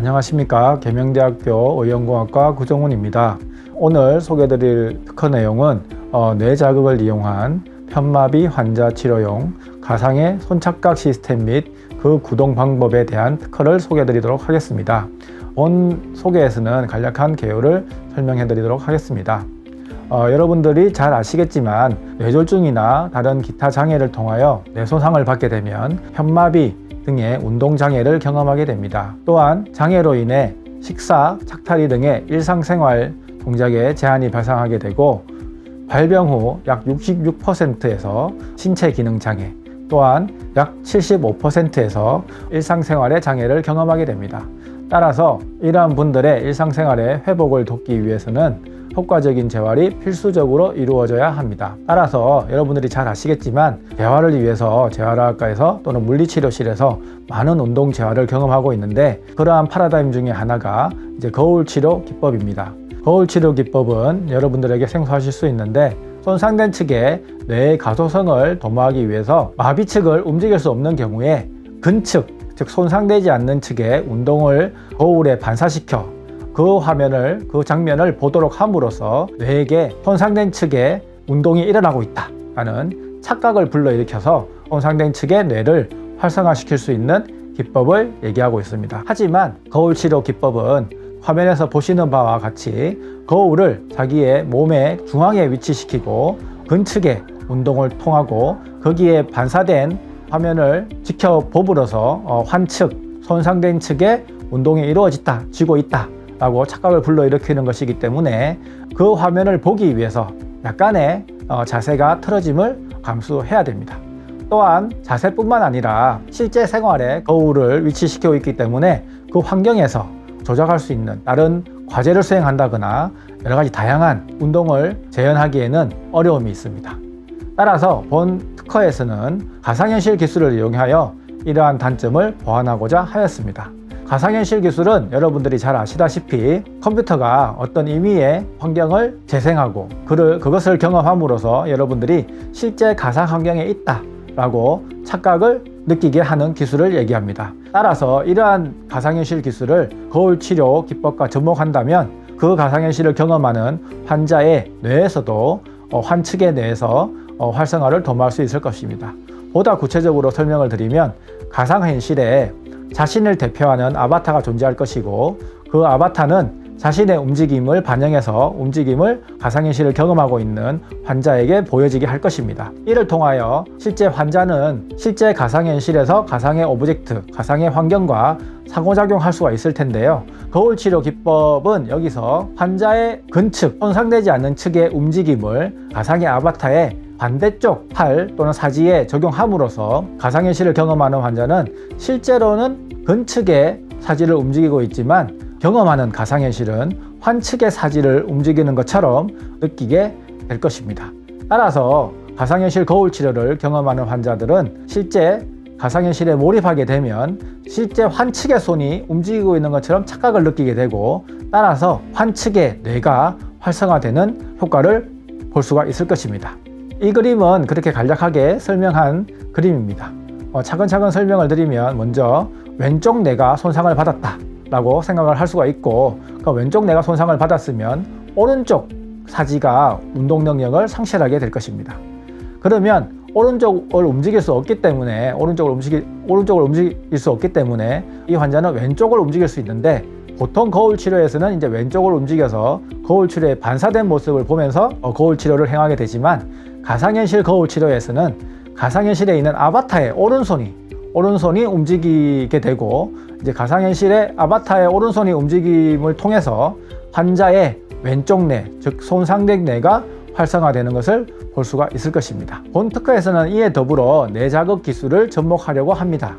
안녕하십니까. 계명대학교 의용공학과 구정훈입니다. 오늘 소개해드릴 특허 내용은 뇌자극을 이용한 편마비 환자 치료용 가상의 손착각 시스템 및 그 구동 방법에 대한 특허를 소개해드리도록 하겠습니다. 본 소개에서는 간략한 개요를 설명해드리도록 하겠습니다. 여러분들이 잘 아시겠지만 뇌졸중이나 다른 기타 장애를 통하여 뇌손상을 받게 되면 편마비 등의 운동장애를 경험하게 됩니다. 또한 장애로 인해 식사, 착탈이 등의 일상생활 동작에 제한이 발생하게 되고 발병 후 약 66%에서 신체 기능 장애, 또한 약 75%에서 일상생활의 장애를 경험하게 됩니다. 따라서 이러한 분들의 일상생활의 회복을 돕기 위해서는 효과적인 재활이 필수적으로 이루어져야 합니다. 따라서 여러분들이 잘 아시겠지만 재활을 위해서 재활학과에서 또는 물리치료실에서 많은 운동 재활을 경험하고 있는데, 그러한 파라다임 중에 하나가 이제 거울치료 기법입니다. 거울치료 기법은 여러분들에게 생소하실 수 있는데, 손상된 측의 뇌의 가소성을 도모하기 위해서 마비 측을 움직일 수 없는 경우에 근측, 즉 손상되지 않는 측의 운동을 거울에 반사시켜 그 화면을, 그 장면을 보도록 함으로써 뇌에게 손상된 측의 운동이 일어나고 있다라는 착각을 불러일으켜서 손상된 측의 뇌를 활성화시킬 수 있는 기법을 얘기하고 있습니다. 하지만 거울치료 기법은 화면에서 보시는 바와 같이 거울을 자기의 몸의 중앙에 위치시키고 근측의 운동을 통하고 거기에 반사된 화면을 지켜봄으로써 환측, 손상된 측의 운동이 이루어지고 있다 라고 착각을 불러일으키는 것이기 때문에 그 화면을 보기 위해서 약간의 자세가 틀어짐을 감수해야 됩니다. 또한 자세뿐만 아니라 실제 생활에 거울을 위치시키고 있기 때문에 그 환경에서 조작할 수 있는 다른 과제를 수행한다거나 여러 가지 다양한 운동을 재현하기에는 어려움이 있습니다. 따라서 본 특허에서는 가상현실 기술을 이용하여 이러한 단점을 보완하고자 하였습니다. 가상현실 기술은 여러분들이 잘 아시다시피 컴퓨터가 어떤 임의의 환경을 재생하고 그것을 경험함으로써 여러분들이 실제 가상 환경에 있다라고 착각을 느끼게 하는 기술을 얘기합니다. 따라서 이러한 가상현실 기술을 거울치료 기법과 접목한다면 그 가상현실을 경험하는 환자의 뇌에서도 환측의 뇌에서 활성화를 도모할 수 있을 것입니다. 보다 구체적으로 설명을 드리면 가상현실에 자신을 대표하는 아바타가 존재할 것이고, 그 아바타는 자신의 움직임을 반영해서 움직임을 가상현실을 경험하고 있는 환자에게 보여지게 할 것입니다. 이를 통하여 실제 환자는 실제 가상현실에서 가상의 오브젝트, 가상의 환경과 상호작용할 수가 있을 텐데요. 거울치료 기법은 여기서 환자의 근측, 손상되지 않는 측의 움직임을 가상의 아바타의 반대쪽 팔 또는 사지에 적용함으로써 가상현실을 경험하는 환자는 실제로는 근측의 사지를 움직이고 있지만 경험하는 가상현실은 환측의 사지를 움직이는 것처럼 느끼게 될 것입니다. 따라서 가상현실 거울치료를 경험하는 환자들은 실제 가상현실에 몰입하게 되면 실제 환측의 손이 움직이고 있는 것처럼 착각을 느끼게 되고, 따라서 환측의 뇌가 활성화되는 효과를 볼 수가 있을 것입니다. 이 그림은 그렇게 간략하게 설명한 그림입니다. 차근차근 설명을 드리면, 먼저 왼쪽 뇌가 손상을 받았다 라고 생각을 할 수가 있고, 그러니까 왼쪽 뇌가 손상을 받았으면 오른쪽 사지가 운동 능력을 상실하게 될 것입니다. 그러면 오른쪽을 움직일 수 없기 때문에 오른쪽을 움직일 수 없기 때문에 이 환자는 왼쪽을 움직일 수 있는데, 보통 거울 치료에서는 이제 왼쪽을 움직여서 거울 치료의 반사된 모습을 보면서 거울 치료를 행하게 되지만, 가상현실 거울 치료에서는 가상현실에 있는 아바타의 오른손이 움직이게 되고, 이제 가상현실의 아바타의 오른손이 움직임을 통해서 환자의 왼쪽 뇌, 즉 손상된 뇌가 활성화되는 것을 볼 수가 있을 것입니다. 본 특허에서는 이에 더불어 뇌자극 기술을 접목하려고 합니다.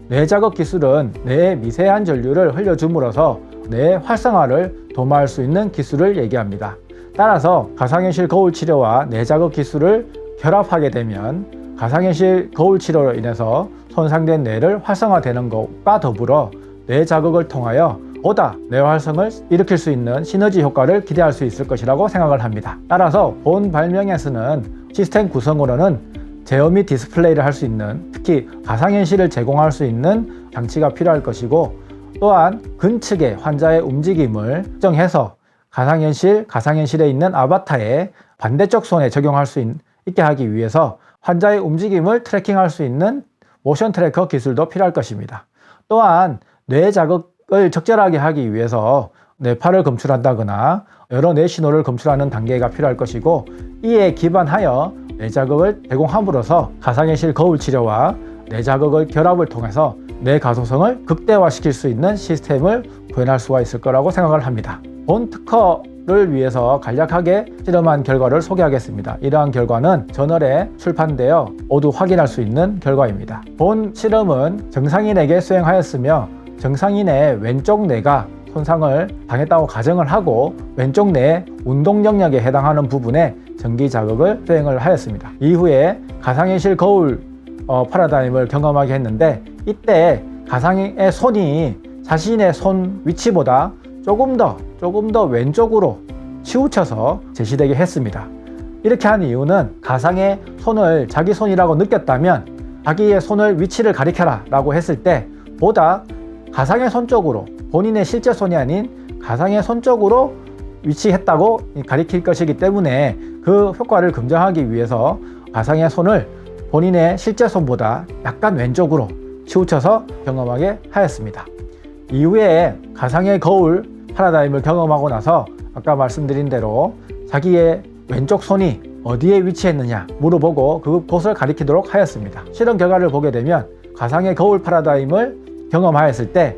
뇌자극 기술은 뇌의 미세한 전류를 흘려줌으로써 뇌의 활성화를 도모할 수 있는 기술을 얘기합니다. 따라서 가상현실 거울 치료와 뇌자극 기술을 결합하게 되면 가상현실 거울 치료로 인해서 손상된 뇌를 활성화되는 것과 더불어 뇌자극을 통하여 보다 뇌활성을 일으킬 수 있는 시너지 효과를 기대할 수 있을 것이라고 생각을 합니다. 따라서 본 발명에서는 시스템 구성으로는 제어 및 디스플레이를 할 수 있는, 특히 가상현실을 제공할 수 있는 장치가 필요할 것이고, 또한 근측의 환자의 움직임을 특정해서 가상현실에 있는 아바타의 반대쪽 손에 적용할 수 있게 하기 위해서 환자의 움직임을 트래킹할 수 있는 모션 트래커 기술도 필요할 것입니다. 또한 뇌 자극을 적절하게 하기 위해서 뇌파를 검출한다거나 여러 뇌 신호를 검출하는 단계가 필요할 것이고, 이에 기반하여 뇌 자극을 제공함으로써 가상현실 거울 치료와 뇌 자극을 결합을 통해서 뇌 가소성을 극대화시킬 수 있는 시스템을 구현할 수가 있을 거라고 생각을 합니다. 본 특허를 위해서 간략하게 실험한 결과를 소개하겠습니다. 이러한 결과는 저널에 출판되어 모두 확인할 수 있는 결과입니다. 본 실험은 정상인에게 수행하였으며, 정상인의 왼쪽 뇌가 손상을 당했다고 가정을 하고 왼쪽 뇌의 운동 영역에 해당하는 부분에 전기 자극을 수행을 하였습니다. 이후에 가상현실 거울 파라다임을 경험하게 했는데, 이때 가상의 손이 자신의 손 위치보다 조금 더 왼쪽으로 치우쳐서 제시되게 했습니다. 이렇게 한 이유는 가상의 손을 자기 손이라고 느꼈다면 자기의 손을 위치를 가리켜라 라고 했을 때 보다 가상의 손 쪽으로, 본인의 실제 손이 아닌 가상의 손 쪽으로 위치했다고 가리킬 것이기 때문에 그 효과를 긍정하기 위해서 가상의 손을 본인의 실제 손보다 약간 왼쪽으로 치우쳐서 경험하게 하였습니다. 이후에 가상의 거울 파라다임을 경험하고 나서 아까 말씀드린 대로 자기의 왼쪽 손이 어디에 위치했느냐 물어보고 그곳을 가리키도록 하였습니다. 실험 결과를 보게 되면 가상의 거울 파라다임을 경험하였을 때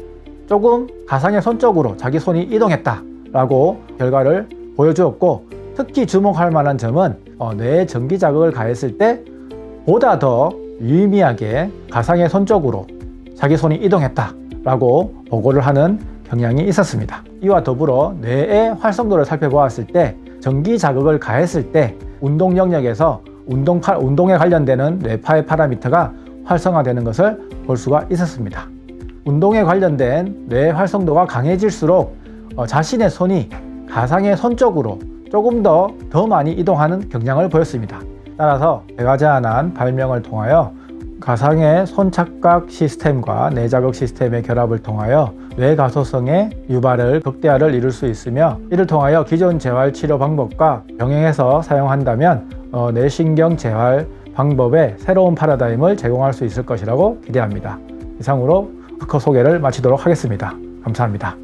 조금 가상의 손 쪽으로 자기 손이 이동했다 라고 결과를 보여주었고, 특히 주목할 만한 점은 뇌에 전기 자극을 가했을 때 보다 더 유의미하게 가상의 손 쪽으로 자기 손이 이동했다 라고 보고를 하는 경향이 있었습니다. 이와 더불어 뇌의 활성도를 살펴보았을 때 전기 자극을 가했을 때 운동 영역에서 운동에 관련되는 뇌파의 파라미터가 활성화되는 것을 볼 수가 있었습니다. 운동에 관련된 뇌 활성도가 강해질수록 자신의 손이 가상의 손 쪽으로 조금 더 많이 이동하는 경향을 보였습니다. 따라서 백아제안한 발명을 통하여 가상의 손착각 시스템과 뇌자극 시스템의 결합을 통하여 뇌 가소성의 유발을 극대화를 이룰 수 있으며, 이를 통하여 기존 재활 치료 방법과 병행해서 사용한다면 뇌신경 재활 방법의 새로운 파라다임을 제공할 수 있을 것이라고 기대합니다. 이상으로 특허 소개를 마치도록 하겠습니다. 감사합니다.